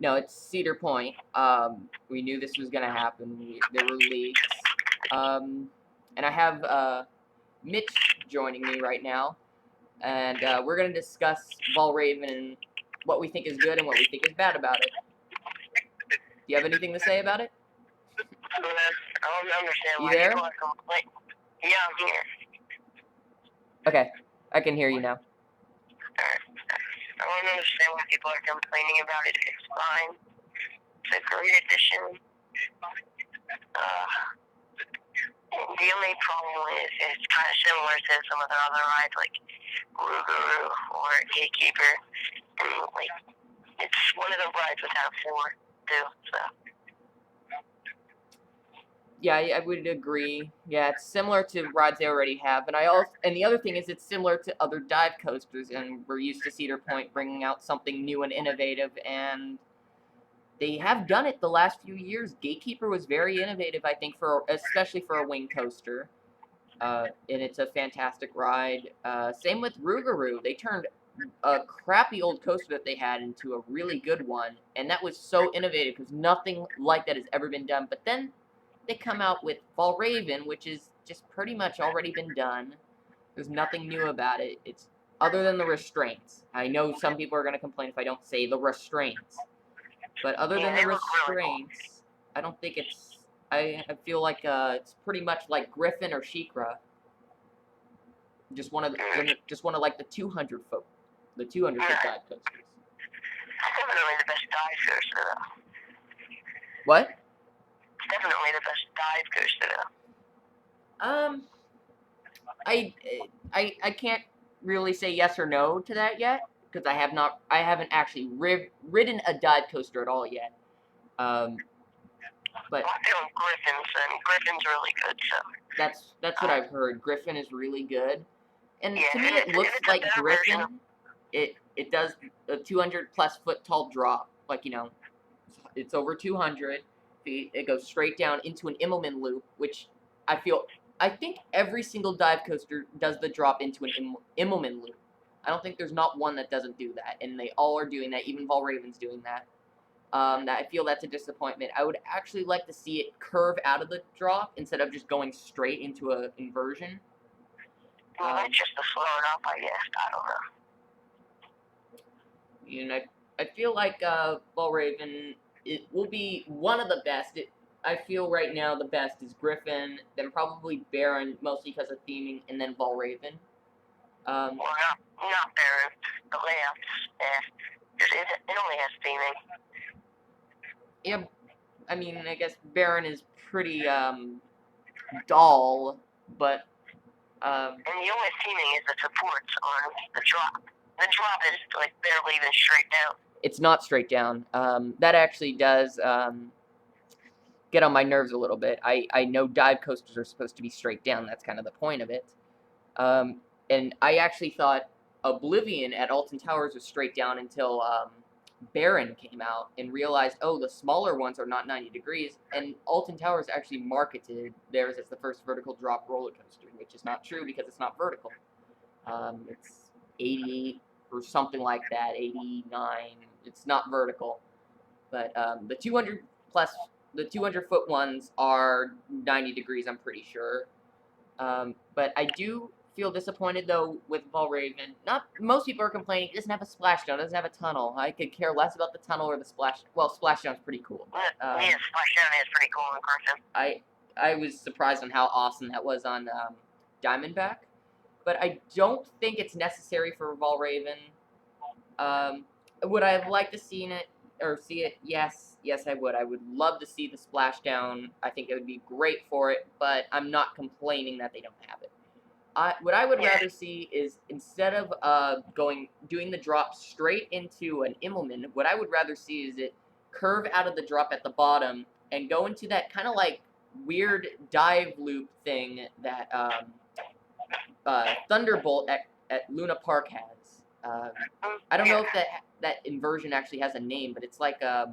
No, it's Cedar Point. We knew this was going to happen. There were leaks. And I have Mitch joining me right now. And we're going to discuss Valraven and what we think is good and what we think is bad about it. Do you have anything to say about it? I don't understand You why there? people are complaining. Yeah, I'm here. Okay, I can hear you now. I don't understand why people are complaining about it. It's fine. It's a great addition. The only problem is it's kind of similar to some of the other rides, like Rougarou or Gatekeeper. And, like, it's one of the rides without floor, too, so. Yeah, I would agree. Yeah, it's similar to rides they already have, and the other thing is it's similar to other dive coasters, and we're used to Cedar Point bringing out something new and innovative, and they have done it the last few years. Gatekeeper was very innovative, I think, especially for a wing coaster, and it's a fantastic ride. Same with Rougarou. They turned a crappy old coaster that they had into a really good one, and that was so innovative because nothing like that has ever been done. But then they come out with Valraven, which is just pretty much already been done. There's nothing new about it. It's other than the restraints. I know some people are going to complain if I don't say the restraints. But other than the restraints, I don't think it's... I feel like it's pretty much like Griffin or Sheikra. Just one of like the 200 foot dive coasters. Definitely the best dive coaster, though. What? Definitely the best dive coaster, though. I can't really say yes or no to that yet because I haven't actually ridden a dive coaster at all yet. But I feel Griffin's really good, so. That's what I've heard. Griffin is really good, and yeah, to me it looks like Griffin. It does a 200 plus foot tall drop, like it's over 200 feet. It goes straight down into an Immelman loop, which I think every single dive coaster does the drop into an Immelman loop. I don't think there's not one that doesn't do that, and they all are doing that. Even Valraven's doing that. I feel that's a disappointment. I would actually like to see it curve out of the drop instead of just going straight into an inversion. Well, just to slow it up, I guess. I don't know. I feel like Valraven, it will be one of the best. I feel right now the best is Griffin, then probably Baron, mostly because of theming, and then Valraven. Well, not Baron. The layout's it only has theming. Yeah, I mean, I guess Baron is pretty dull, but and the only theming is the supports on the drop. The drop is like barely even straight down. It's not straight down. That actually does get on my nerves a little bit. I know dive coasters are supposed to be straight down. That's kind of the point of it. And I actually thought Oblivion at Alton Towers was straight down until Baron came out and realized, oh, the smaller ones are not 90 degrees. And Alton Towers actually marketed theirs as the first vertical drop roller coaster, which is not true because it's not vertical. It's 88 or something like that, 89. It's not vertical. But the 200 foot ones are 90 degrees, I'm pretty sure. But I do feel disappointed though with Valraven. Not most people are complaining it doesn't have a splashdown, it doesn't have a tunnel. I could care less about the tunnel or the splash. Well, splashdown's pretty cool. Yeah, splashdown is pretty cool in Griffin. I was surprised on how awesome that was on Diamondback, but I don't think it's necessary for Valraven. Would I have liked to see it? Yes, I would. I would love to see the splashdown. I think it would be great for it, but I'm not complaining that they don't have it. What I would rather see is instead of doing the drop straight into an Immelman, what I would rather see is it curve out of the drop at the bottom and go into that kind of like weird dive loop thing that Thunderbolt at Luna Park has. I don't know if that inversion actually has a name, but it's like a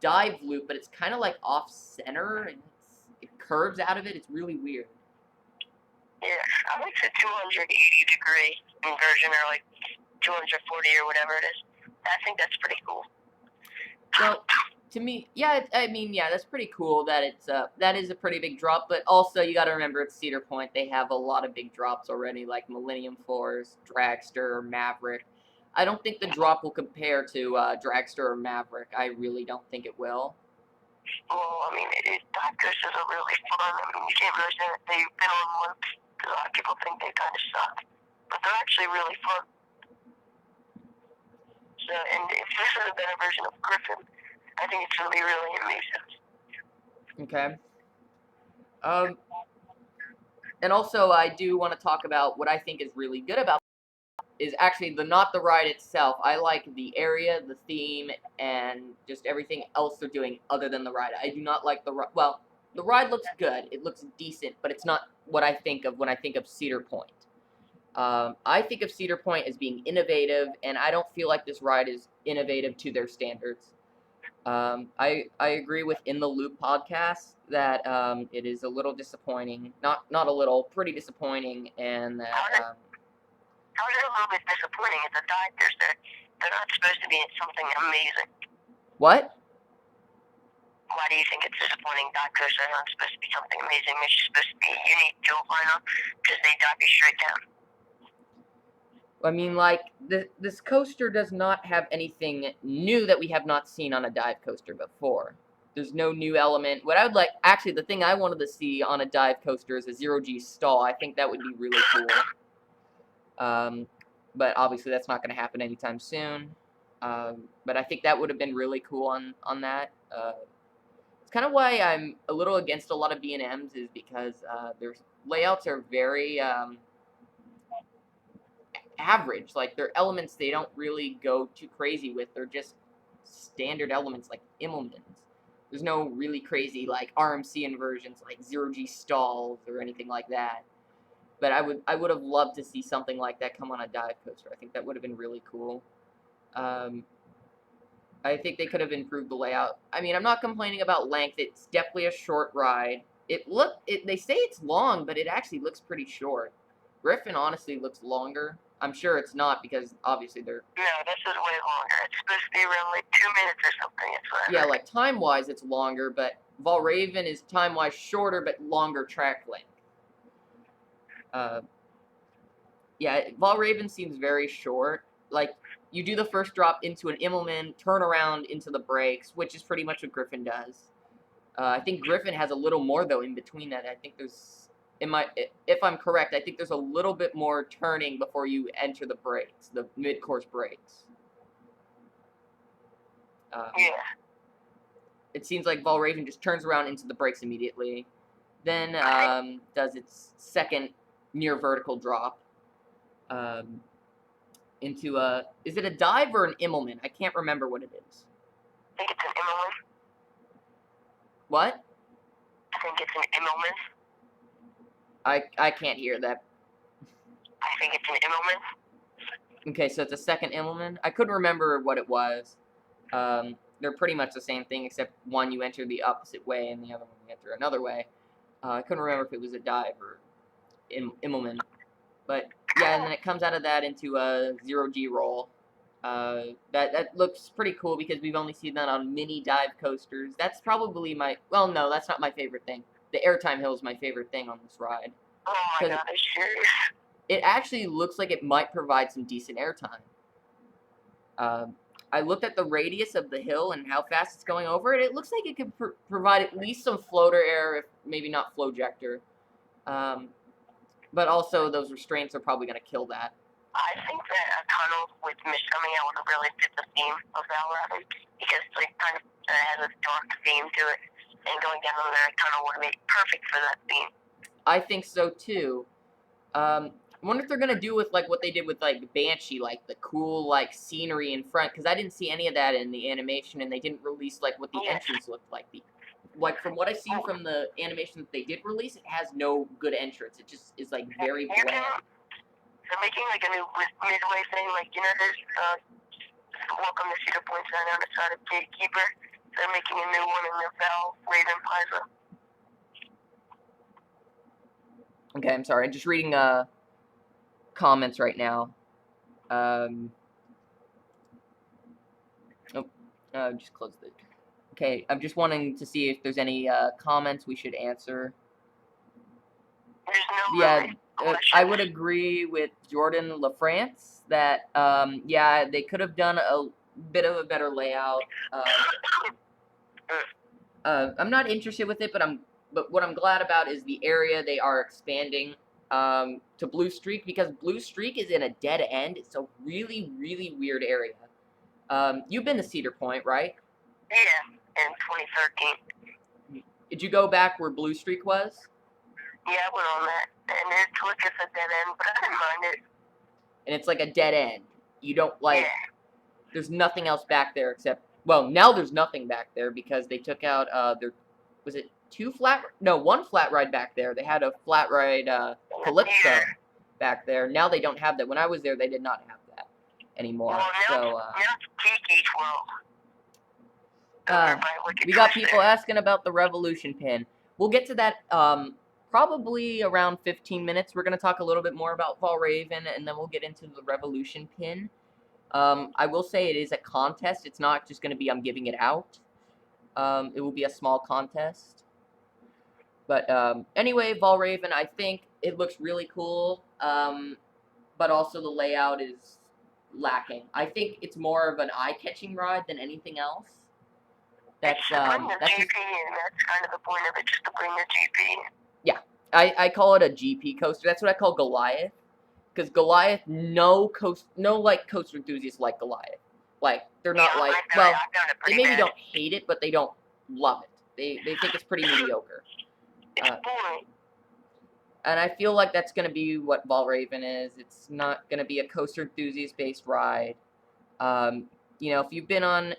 dive loop, but it's kind of like off center and it curves out of it. It's really weird. Yeah, I like the 280 degree inversion or like 240 or whatever it is. I think that's pretty cool. Yeah. to me, yeah, I mean, yeah, that's pretty cool that that is a pretty big drop, but also you got to remember it's Cedar Point. They have a lot of big drops already, like Millennium Force, Dragster, Maverick. I don't think the drop will compare to Dragster or Maverick. I really don't think it will. Well, I mean, dive coasters are really fun. I mean, you can't really say that they've been on loops, because a lot of people think they kind of suck, but they're actually really fun. So, and if this is a better version of Griffin, I think it's going to be really amazing. Okay. And also I do want to talk about what I think is really good about is actually not the ride itself. I like the area, the theme, and just everything else they're doing other than the ride. I do not like the ride. Well, the ride looks good. It looks decent, but it's not what I think of when I think of Cedar Point. I think of Cedar Point as being innovative, and I don't feel like this ride is innovative to their standards. I agree with In the Loop podcast that it is a little disappointing. Not a little, pretty disappointing, and that. How is it a little bit disappointing? It's a dive coaster. They're not supposed to be something amazing. What? Why do you think it's disappointing? Dive coasters are not supposed to be something amazing. They're supposed to be unique to a lineup because they dive you straight down. I mean, like, this coaster does not have anything new that we have not seen on a dive coaster before. There's no new element. What I would like, actually, the thing I wanted to see on a dive coaster is a zero-G stall. I think that would be really cool. But obviously that's not going to happen anytime soon. But I think that would have been really cool on that. It's kind of why I'm a little against a lot of B&Ms is because their layouts are very average. Like their elements, they don't really go too crazy with. They're just standard elements like Immelmans. There's no really crazy like RMC inversions like zero-G stalls or anything like that. But I would have loved to see something like that come on a dive coaster. I think that would have been really cool. I think they could have improved the layout. I mean, I'm not complaining about length. It's definitely a short ride. They say it's long, but it actually looks pretty short. Griffin honestly looks longer. I'm sure it's not because obviously they're. No, this is way longer. It's supposed to be around like 2 minutes or something. Yeah, like time-wise it's longer, but Valraven is time-wise shorter but longer track length. Yeah, Valraven seems very short. Like, you do the first drop into an Immelman, turn around into the brakes, which is pretty much what Griffin does. I think Griffin has a little more, though, in between that. I think there's, if I'm correct, I think there's a little bit more turning before you enter the brakes, the mid-course brakes. Yeah. It seems like Valraven just turns around into the brakes immediately, then does its second near vertical drop into is it a dive or an Immelman? I can't remember what it is. I think it's an Immelman. What? I think it's an Immelman. I can't hear that. I think it's an Immelman. Okay, so it's a second Immelman. I couldn't remember what it was. They're pretty much the same thing, except one you enter the opposite way and the other one you enter another way. I couldn't remember if it was a dive or Immelman. But yeah, and then it comes out of that into a zero-G roll. That looks pretty cool because we've only seen that on mini dive coasters. That's probably well, no, that's not my favorite thing. The airtime hill is my favorite thing on this ride. Oh my god, it's serious. It actually looks like it might provide some decent airtime. I looked at the radius of the hill and how fast it's going over it. It looks like it could provide at least some floater air, if maybe not flowjector. But also those restraints are probably going to kill that. I think that a tunnel with mist coming out would really fit the theme of Valraven because it's like kind of has a dark theme to it, and going down the tunnel would be perfect for that theme. I think so too. I wonder if they're gonna do with like what they did with like Banshee, like the cool like scenery in front, because I didn't see any of that in the animation, and they didn't release like what the entrance looked like. Like from what I've seen from the animation that they did release, it has no good entrance. It just is like very bland. They're making like a new midway thing, like there's Welcome to Cedar Point sign on the side of Gatekeeper. They're making a new one in the Valraven Plaza. Okay, I'm sorry. I'm just reading comments right now. Just close the Okay, I'm just wanting to see if there's any comments we should answer. There's no Yeah, really questions. I would agree with Jordan LaFrance that yeah, they could have done a bit of a better layout. I'm not interested with it, but what I'm glad about is the area they are expanding to Blue Streak, because Blue Streak is in a dead end. It's a really, really weird area. You've been to Cedar Point, right? Yeah, in 2013. Did you go back where Blue Streak was? Yeah, I went on that, and it's like it's a dead end, but I didn't mind it. And it's like a dead end. You don't like. Yeah. There's nothing else back there except. Well, now there's nothing back there because they took out was it one flat ride back there. They had a flat ride Calypso back there. Now they don't have that. When I was there, they did not have that anymore. Well, now it's Tiki 12. We got people asking about the Revolution pin. We'll get to that probably around 15 minutes. We're going to talk a little bit more about Valraven, and then we'll get into the Revolution pin. I will say it is a contest. It's not just going to be I'm giving it out. It will be a small contest. But anyway, Valraven, I think it looks really cool, but also the layout is lacking. I think it's more of an eye-catching ride than anything else. That's GP, and that's kind of the point of it, just to bring the GP. Yeah, I call it a GP coaster. That's what I call Goliath, because Goliath, no coaster enthusiasts like Goliath. Like they're not they maybe don't hate it, but they don't love it. They think it's pretty mediocre. It's boring. And I feel like that's going to be what Valraven is. It's not going to be a coaster enthusiast based ride. You know, if you've been on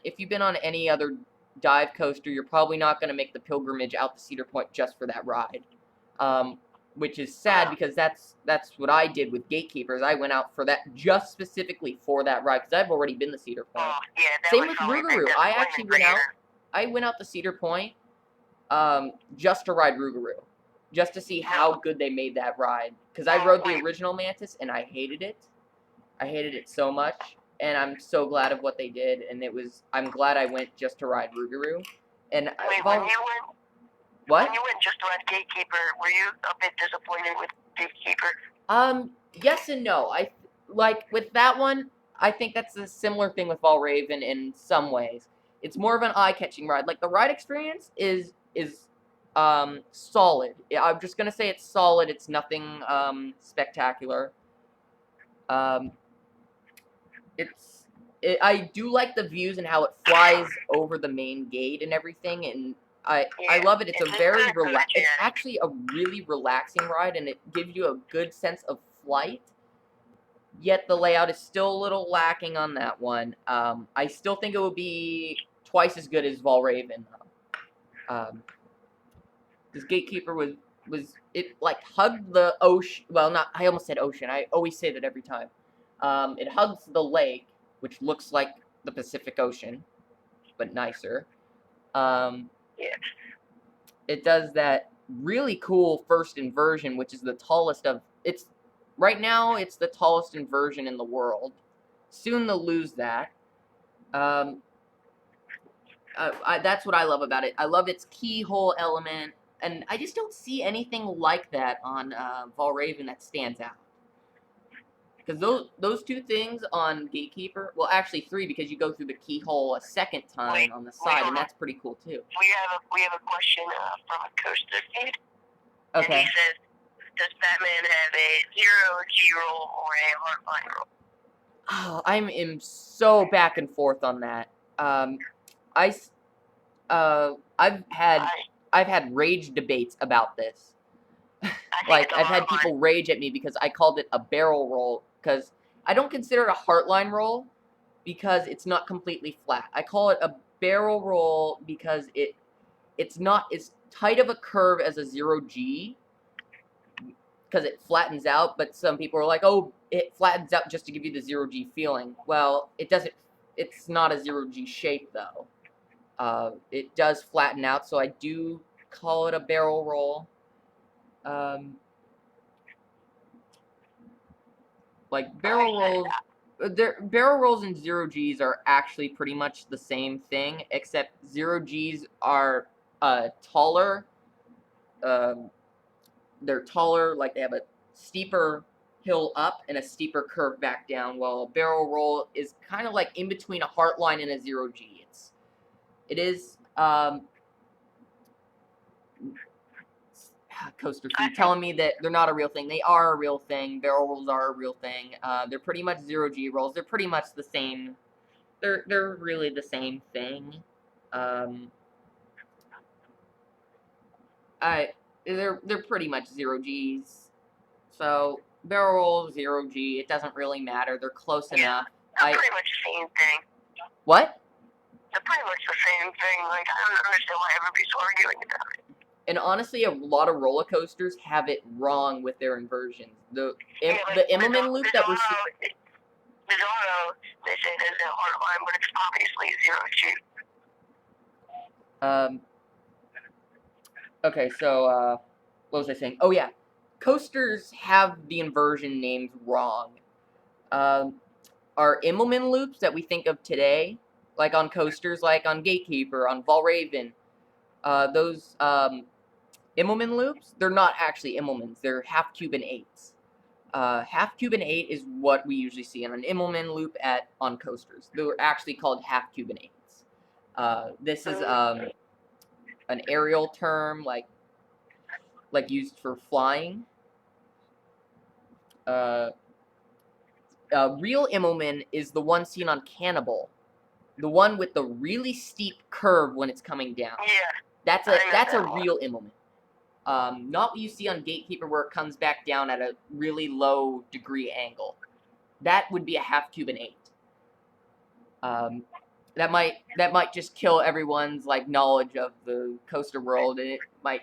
any other dive coaster, you're probably not going to make the pilgrimage out to Cedar Point just for that ride. Which is sad because that's what I did with Gatekeepers. I went out for that just specifically for that ride because I've already been to Cedar Point. Oh, yeah, Same with Rougarou. I actually went out to Cedar Point just to ride Rougarou, just to see how good they made that ride. Because I rode the original Mantis and I hated it. I hated it so much, and I'm so glad of what they did. And I'm glad I went just to ride Rougarou. And when you went just to ride Gatekeeper, were you a bit disappointed with Gatekeeper? Yes and no. With that one, I think that's a similar thing with Valraven in some ways. It's more of an eye-catching ride. Like the ride experience is solid. I'm just gonna say it's solid. It's nothing spectacular. I do like the views and how it flies over the main gate and everything, and I love it. It's It's actually a really relaxing ride, and it gives you a good sense of flight. Yet the layout is still a little lacking on that one. I still think it would be twice as good as Valraven. This Gatekeeper was it like hugged the ocean. Well, not. I almost said ocean. I always say that every time. It hugs the lake, which looks like the Pacific Ocean, but nicer. It does that really cool first inversion, which is the tallest of right now. It's the tallest inversion in the world. Soon they'll lose that. That's what I love about it. I love its keyhole element, and I just don't see anything like that on Valraven that stands out. Because those two things on Gatekeeper, well, actually three, because you go through the keyhole a second time on the side, and that's pretty cool too. We have a question from a coaster feed. Okay. And he says, does Batman have a 0G roll or a hardline roll? Oh, I am so back and forth on that. I've had rage debates about this. Like I've had people rage at me because I called it a barrel roll, because I don't consider it a heartline roll because it's not completely flat. I call it a barrel roll because it's not as tight of a curve as a 0G, because it flattens out, but some people are like, oh, it flattens out just to give you the 0G feeling. Well, it doesn't. It's not a 0G shape though. It does flatten out, so I do call it a barrel roll. Like barrel rolls, Barrel rolls and zero Gs are actually pretty much the same thing, except zero Gs are taller. They're taller, like they have a steeper hill up and a steeper curve back down, while a barrel roll is kind of like in between a heart line and a zero G. It is Coaster Food telling me that they're not a real thing. They are a real thing. Barrel rolls are a real thing. They're pretty much zero G rolls. They're pretty much the same. They're really the same thing. They're pretty much zero Gs. So barrel roll, zero G. It doesn't really matter. They're close enough. They're pretty much the same thing. What? They're pretty much the same thing. Like, I don't understand why everybody's arguing about it. And honestly, a lot of roller coasters have it wrong with their inversions. The Immelman loop that we're seeing. Bizarro, they say there's a hard line, but it's obviously zero G. Okay, so what was I saying? Oh yeah, coasters have the inversion names wrong. Our Immelman loops that we think of today, like on coasters, like on Gatekeeper, on Valraven, those Immelman loops, they're not actually Immelmans. They're half Cuban 8s. Half Cuban 8 is what we usually see on an Immelman loop on coasters. They're actually called half Cuban 8s. This is an aerial term, like used for flying. Real Immelman is the one seen on Cannibal, the one with the really steep curve when it's coming down. Yeah. That's a real Immelman. Not what you see on Gatekeeper where it comes back down at a really low degree angle. That would be a half Cuban 8. That might just kill everyone's like knowledge of the coaster world, and it might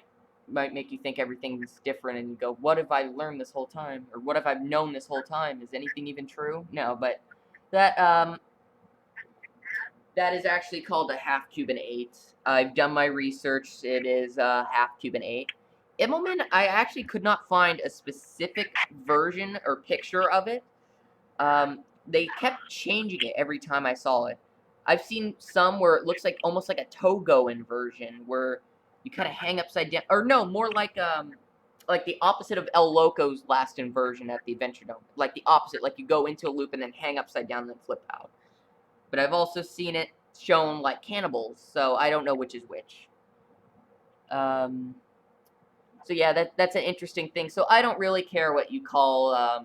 make you think everything's different, and you go, what have I learned this whole time, or what have I known this whole time? Is anything even true? No, but that is actually called a half Cuban 8. I've done my research. It is a half Cuban 8. Immelman, I actually could not find a specific version or picture of it. They kept changing it every time I saw it. I've seen some where it looks like almost like a Togo inversion, where you kind of hang upside down, or no, more like the opposite of El Loco's last inversion at the Adventure Dome. Like the opposite, like you go into a loop and then hang upside down and then flip out. But I've also seen it shown like Cannibals, so I don't know which is which. So yeah, that's an interesting thing. So I don't really care what you call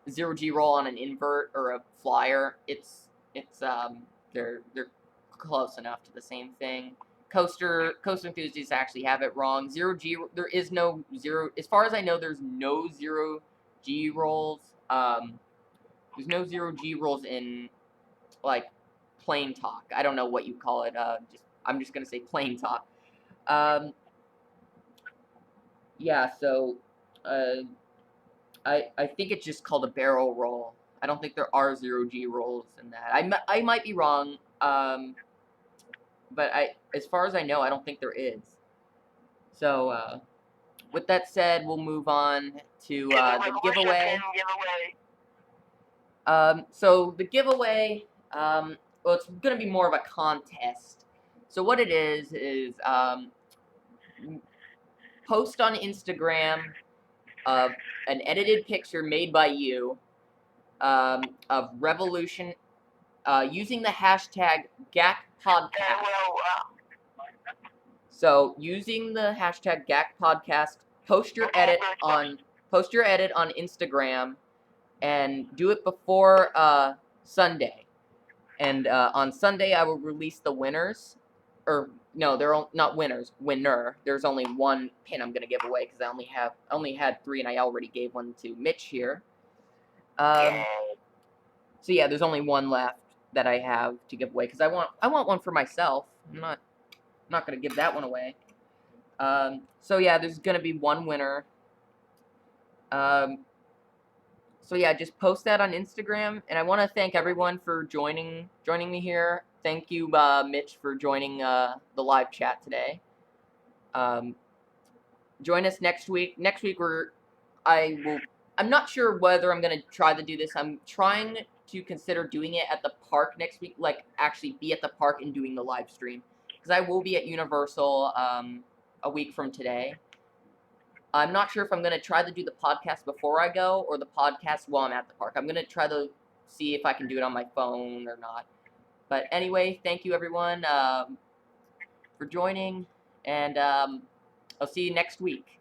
zero G roll on an invert or a flyer. They're close enough to the same thing. Coaster enthusiasts actually have it wrong. Zero G, there is no zero. As far as I know, there's no zero G rolls. There's no zero G rolls in like plain talk. I don't know what you call it. I'm just gonna say plain talk. Yeah. So, I think it's just called a barrel roll. I don't think there are zero G rolls in that. I might be wrong. But as far as I know, I don't think there is. So, with that said, we'll move on to the giveaway. So the giveaway, well, it's going to be more of a contest. So what it is post on Instagram an edited picture made by you of Revolution using the hashtag GAC Podcast. So using the hashtag GAC Podcast, post your edit on Instagram, and do it before Sunday. And on Sunday, I will release the winners. Or no, they're not winners. Winner. There's only one pin I'm gonna give away because I only had 3, and I already gave one to Mitch here. So yeah, there's only one left that I have to give away because I want one for myself. I'm not gonna give that one away. So yeah, there's gonna be one winner. So yeah, just post that on Instagram, and I want to thank everyone for joining me here. Thank you, Mitch, for joining the live chat today. Join us next week. Next week I'm not sure whether I'm gonna try to do this. I'm trying to consider doing it at the park next week, like actually be at the park and doing the live stream, because I will be at Universal a week from today. I'm not sure if I'm going to try to do the podcast before I go or the podcast while I'm at the park. I'm going to try to see if I can do it on my phone or not. But anyway, thank you everyone for joining, and I'll see you next week.